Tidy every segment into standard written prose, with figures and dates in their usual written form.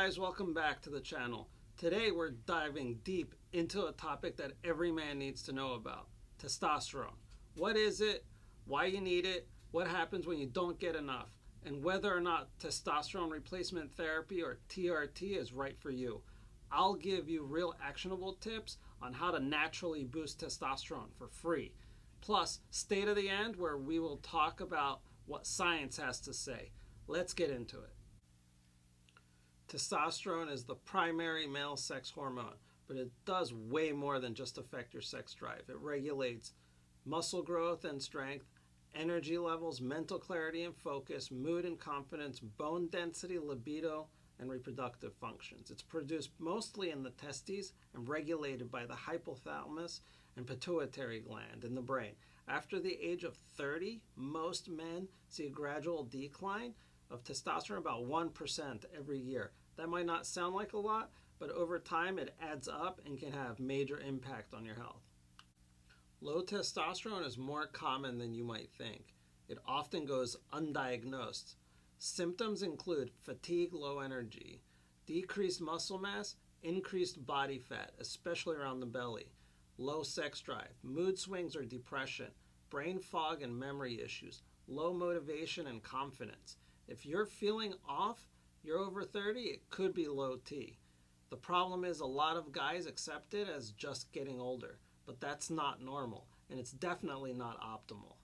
guys, welcome back to the channel. Today we're diving deep into a topic that every man needs to know about: testosterone. What is it, why you need it, what happens when you don't get enough, and whether or not testosterone replacement therapy or TRT is right for you. I'll give you real actionable tips on how to naturally boost testosterone for free. Plus, stay to the end where we will talk about what science has to say. Let's get into it. Testosterone is the primary male sex hormone, but it does way more than just affect your sex drive. It regulates muscle growth and strength, energy levels, mental clarity and focus, mood and confidence, bone density, libido, and reproductive functions. It's produced mostly in the testes and regulated by the hypothalamus and pituitary gland in the brain. After the age of 30, most men see a gradual decline of testosterone, about 1% every year. That might not sound like a lot, but over time it adds up and can have major impact on your health. Low testosterone is more common than you might think. It often goes undiagnosed. Symptoms include fatigue, low energy, decreased muscle mass, increased body fat, especially around the belly, low sex drive, mood swings or depression, brain fog and memory issues, low motivation and confidence. If you're feeling off, you're over 30, it could be low T. The problem is a lot of guys accept it as just getting older, but that's not normal, and it's definitely not optimal.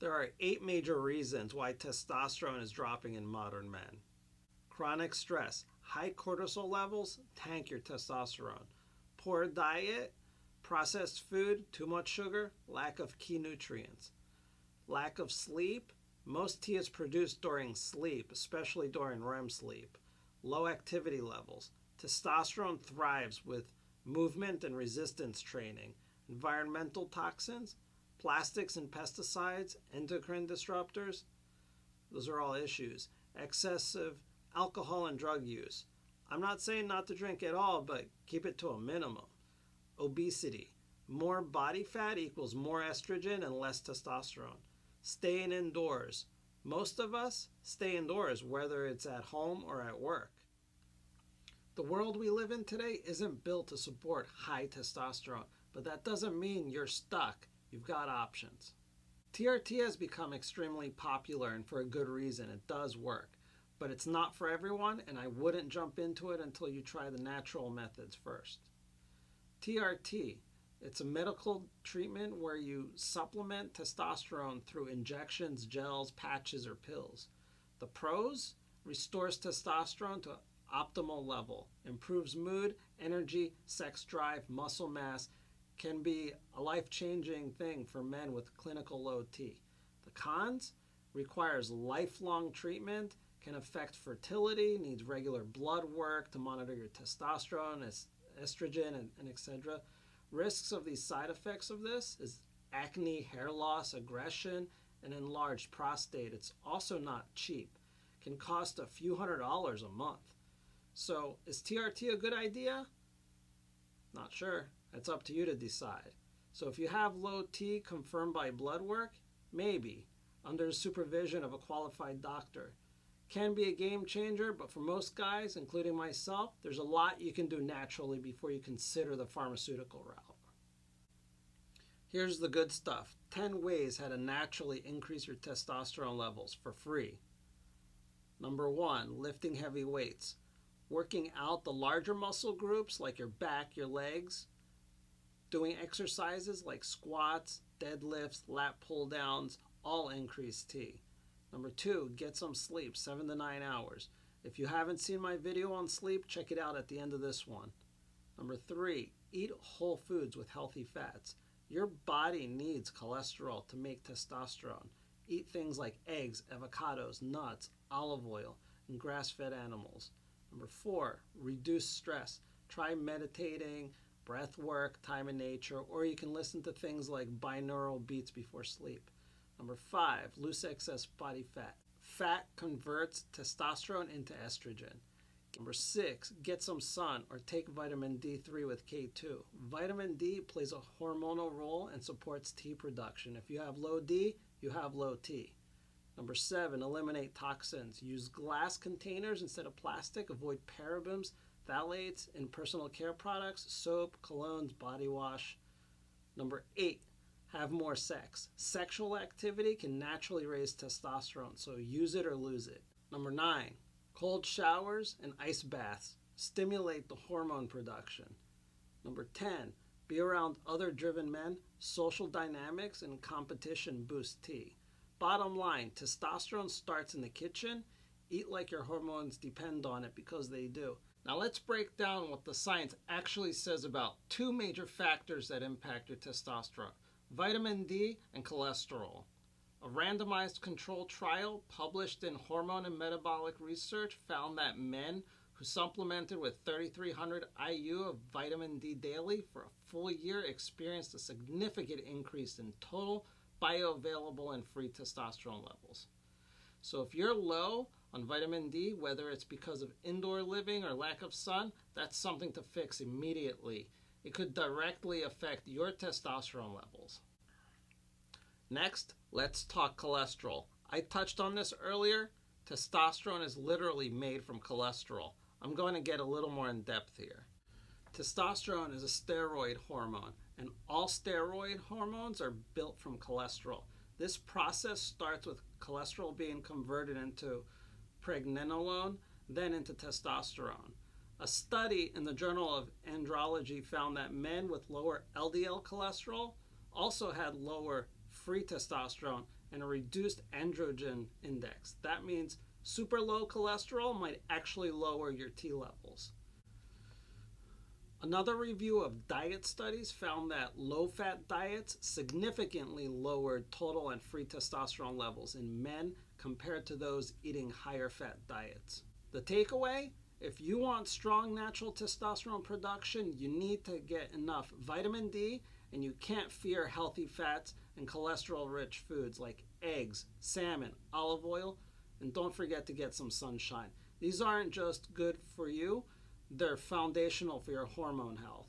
There are 8 major reasons why testosterone is dropping in modern men. Chronic stress, high cortisol levels tank your testosterone. Poor diet, processed food, too much sugar, lack of key nutrients. Lack of sleep. Most T is produced during sleep, especially during REM sleep. Low activity levels. Testosterone thrives with movement and resistance training. Environmental toxins, plastics and pesticides, endocrine disruptors. Those are all issues. Excessive alcohol and drug use. I'm not saying not to drink at all, but keep it to a minimum. Obesity. More body fat equals more estrogen and less testosterone. Staying indoors. Most of us stay indoors, whether it's at home or at work. The world we live in today isn't built to support high testosterone, but that doesn't mean you're stuck. You've got options. TRT has become extremely popular, and for a good reason. It does work, but it's not for everyone, and I wouldn't jump into it until you try the natural methods first. TRT. It's a medical treatment where you supplement testosterone through injections, gels, patches, or pills. The pros: restores testosterone to optimal level, improves mood, energy, sex drive, muscle mass, can be a life-changing thing for men with clinical low T. The cons: requires lifelong treatment, can affect fertility, needs regular blood work to monitor your testosterone, estrogen, and etc. Risks of these side effects of this is acne, hair loss, aggression, and enlarged prostate. It's also not cheap. Can cost a few $100s a month. So is TRT a good idea? Not sure. It's up to you to decide. So if you have low T confirmed by blood work, maybe, under supervision of a qualified doctor. Can be a game changer, but for most guys, including myself, there's a lot you can do naturally before you consider the pharmaceutical route. Here's the good stuff. 10 ways how to naturally increase your testosterone levels for free. Number 1, lifting heavy weights. Working out the larger muscle groups like your back, your legs. Doing exercises like squats, deadlifts, lat pull downs, all increase T. Number 2, get some sleep, 7 to 9 hours. If you haven't seen my video on sleep, check it out at the end of this one. Number 3, eat whole foods with healthy fats. Your body needs cholesterol to make testosterone. Eat things like eggs, avocados, nuts, olive oil, and grass-fed animals. Number 4, reduce stress. Try meditating, breath work, time in nature, or you can listen to things like binaural beats before sleep. Number 5, lose excess body fat. Fat converts testosterone into estrogen. Number 6, get some sun or take vitamin D3 with K2. Vitamin D plays a hormonal role and supports T production. If you have low D, you have low T. Number 7, eliminate toxins. Use glass containers instead of plastic. Avoid parabens, phthalates in personal care products, soap, colognes, body wash. Number 8, have more sex. Sexual activity can naturally raise testosterone, so use it or lose it. Number 9, cold showers and ice baths stimulate the hormone production. Number 10, be around other driven men. Social dynamics and competition boost T. Bottom line, testosterone starts in the kitchen. Eat like your hormones depend on it, because they do. Now let's break down what the science actually says about 2 major factors that impact your testosterone: vitamin D and cholesterol. A randomized controlled trial published in Hormone and Metabolic Research found that men who supplemented with 3,300 IU of vitamin D daily for a full year experienced a significant increase in total bioavailable and free testosterone levels. So if you're low on vitamin D, whether it's because of indoor living or lack of sun, that's something to fix immediately. It could directly affect your testosterone levels. Next, let's talk cholesterol. I touched on this earlier. Testosterone is literally made from cholesterol. I'm going to get a little more in depth here. Testosterone is a steroid hormone, and all steroid hormones are built from cholesterol. This process starts with cholesterol being converted into pregnenolone, then into testosterone. A study in the Journal of Andrology found that men with lower LDL cholesterol also had lower free testosterone and a reduced androgen index. That means super low cholesterol might actually lower your T levels. Another review of diet studies found that low-fat diets significantly lowered total and free testosterone levels in men compared to those eating higher-fat diets. The takeaway: if you want strong natural testosterone production, you need to get enough vitamin D, and you can't fear healthy fats and cholesterol-rich foods like eggs, salmon, olive oil, and don't forget to get some sunshine. These aren't just good for you, they're foundational for your hormone health.